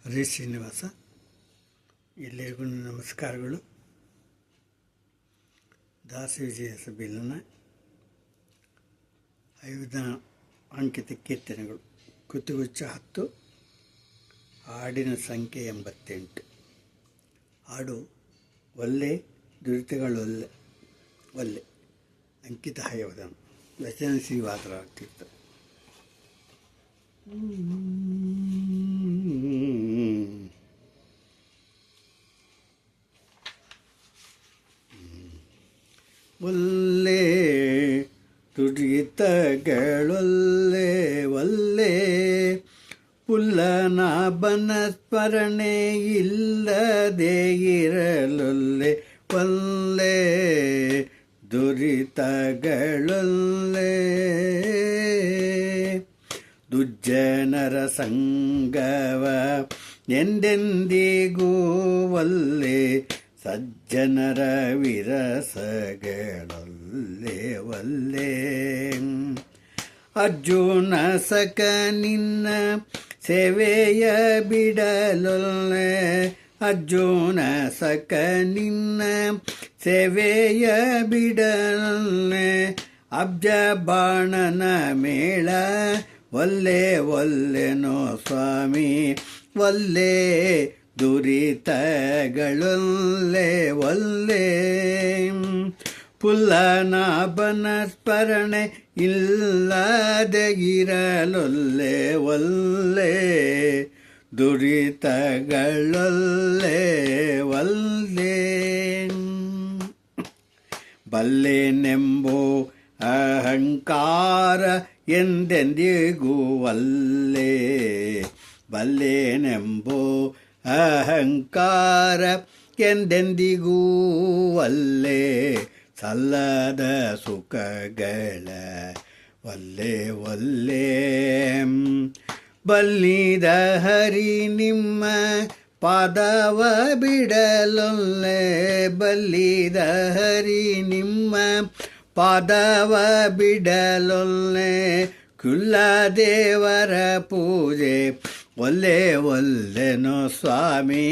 ಹರಿ ಶ್ರೀನಿವಾಸ. ಎಲ್ಲರಿಗೂ ನಮಸ್ಕಾರಗಳು. ದಾಸವಿಜಯ ಸಭೆಯಲ್ಲಿನ 5 ಅಂಕಿತ ಕೀರ್ತನೆಗಳು. ಕುತುಗುಚ್ಚ 10, ಹಾಡಿನ ಸಂಖ್ಯೆ 88. ಹಾಡು ಒಲ್ಲೆ ದುರಿತಗಳೊಲ್ಲೆ ಒಲ್ಲೆ. ಅಂಕಿತ ಹಯವದನ ವಚನ ಶ್ರೀವಾದರಾಗ್ತಿತ್ತು. ಒಲ್ಲೆ ತುಡಿತಗಳೊಲ್ಲೆ ಒಲ್ಲೆ, ಪುಲ್ಲನಾಭನ ಸ್ಮರಣೆ ಇಲ್ಲದೆ ಇರಲೊಲ್ಲೆ ಒಲ್ಲೆ ದುರಿತಗಳೊಲ್ಲೆ. ದುರ್ಜನರ ಸಂಗವ ಎಂದೆಂದಿಗೂ ಒಲ್ಲೆ, ಸಜ್ಜನರ ವಿರಸಗಳೊಲ್ಲೆ ಒಲ್ಲೆ. ಅರ್ಜುನ ಸಕ ನಿನ್ನ ಸೇವೆಯ ಬಿಡಲೊಲ್ಲೆ, ಅರ್ಜುನ ಸಕ ನಿನ್ನ ಸೇವೆಯ ಬಿಡಲೊಲ್ಲೆ. ಅಬ್ಜ ಬಾಣನ ಮೇಳ ಒಲ್ಲೆ ಒಲ್ಲೆನೋ ಸ್ವಾಮಿ ಒಲ್ಲೆ ದುರಿತಗಳೊಲ್ಲೆ ಒಲ್ಲೆ. ಪುಲ್ಲನಾಭನ ಸ್ಮರಣೆ ಇಲ್ಲದೆ ಇರಲೊಲ್ಲೆ ಒಲ್ಲೆ ದುರಿತಗಳೊಲ್ಲೆ ಒಲ್ಲೆ. ಬಲ್ಲೆನೆಂಬೋ ಅಹಂಕಾರ ಎಂದೆಂದಿಗೂ ಒಲ್ಲೆ, ಬಲ್ಲೆನೆಂಬೋ ಅಹಂಕಾರ ಎಂದೆಂದಿಗೂ ಒಲ್ಲೆ. ಸಲ್ಲದ ಸುಖಗಳ ಒಲ್ಲೆ ಒಲ್ಲೆ. ಬಲ್ಲಿದ ಹರಿ ನಿಮ್ಮ ಪಾದವ ಬಿಡಲೊಲ್ಲೆ, ಬಲ್ಲಿದ ಹರಿ ನಿಮ್ಮ ಪಾದವ ಬಿಡಲೊಲ್ಲೆ. ಕುಲದೇವರ ಪೂಜೆ ಒಲ್ಲೆ ಒಲ್ಲೆನೋ ಸ್ವಾಮಿ,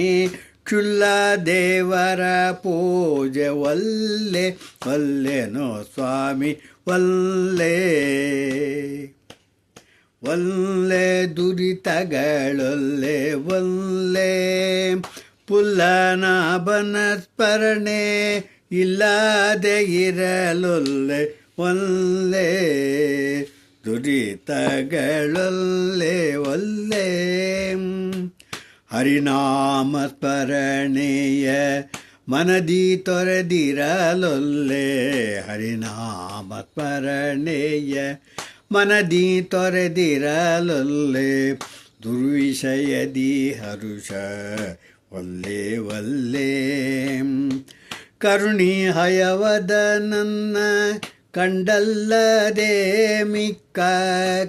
ಕುಲದೇವರ ಪೂಜೆ ಒಲ್ಲೆ ಒಲ್ಲೆನೋ ಸ್ವಾಮಿ ಒಲ್ಲೆ. ಒಲ್ಲೆ ದುರಿತಗಳೊಲ್ಲೆ ಒಲ್ಲೆ, ಪುಲ್ಲನಾಭನ ಸ್ಮರಣೆ ಇಲ್ಲದೆ ಇರಲೊಲ್ಲೆ ಒಲ್ಲೆ ದುರಿತಗಳೊಲ್ಲೆ ಒಲ್ಲೆ. ಹರಿನಾಮ ಸ್ಮರಣೆಯ ಮನದಿ ತೊರೆದಿರಲೊಲ್ಲೆ, ಹರಿನಾಮ ಸ್ಮರಣೆಯ ಮನದಿ ತೊರೆದಿರಲೊಲ್ಲೆ. ದುರ್ವಿಷಯದಿ ಹರುಷ ಒಲ್ಲೆ ಒಲ್ಲೆ. ಕರುಣಿ ಹಯವದ ನನ್ನ ಕಂಡಲ್ಲದೆ ಮಿಕ್ಕ,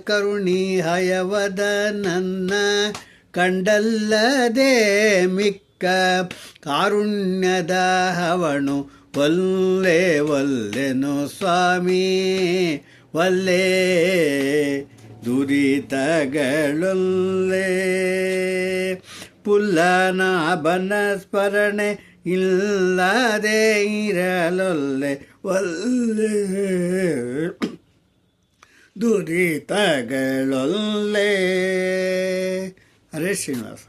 ಕರುಣಿ ಹಯವದ ನನ್ನ ಕಂಡಲ್ಲದೆ ಮಿಕ್ಕ. ಕಾರುಣ್ಯದ ಹವಣು ಒಲ್ಲೆ ಒಲ್ಲೆನೋ ಸ್ವಾಮಿ ಒಲ್ಲೆ ದುರಿತಗಳೊಲ್ಲೆ. ಪುಲ್ಲನಾಭನ ಸ್ಮರಣೆ ಇಲ್ಲದೆ ಇರಲೊಲ್ಲೆ ಒಲ್ಲೆ ದುರಿತಗಳೊಲ್ಲೆ. ಹರೇ ಶ್ರೀನಿವಾಸ.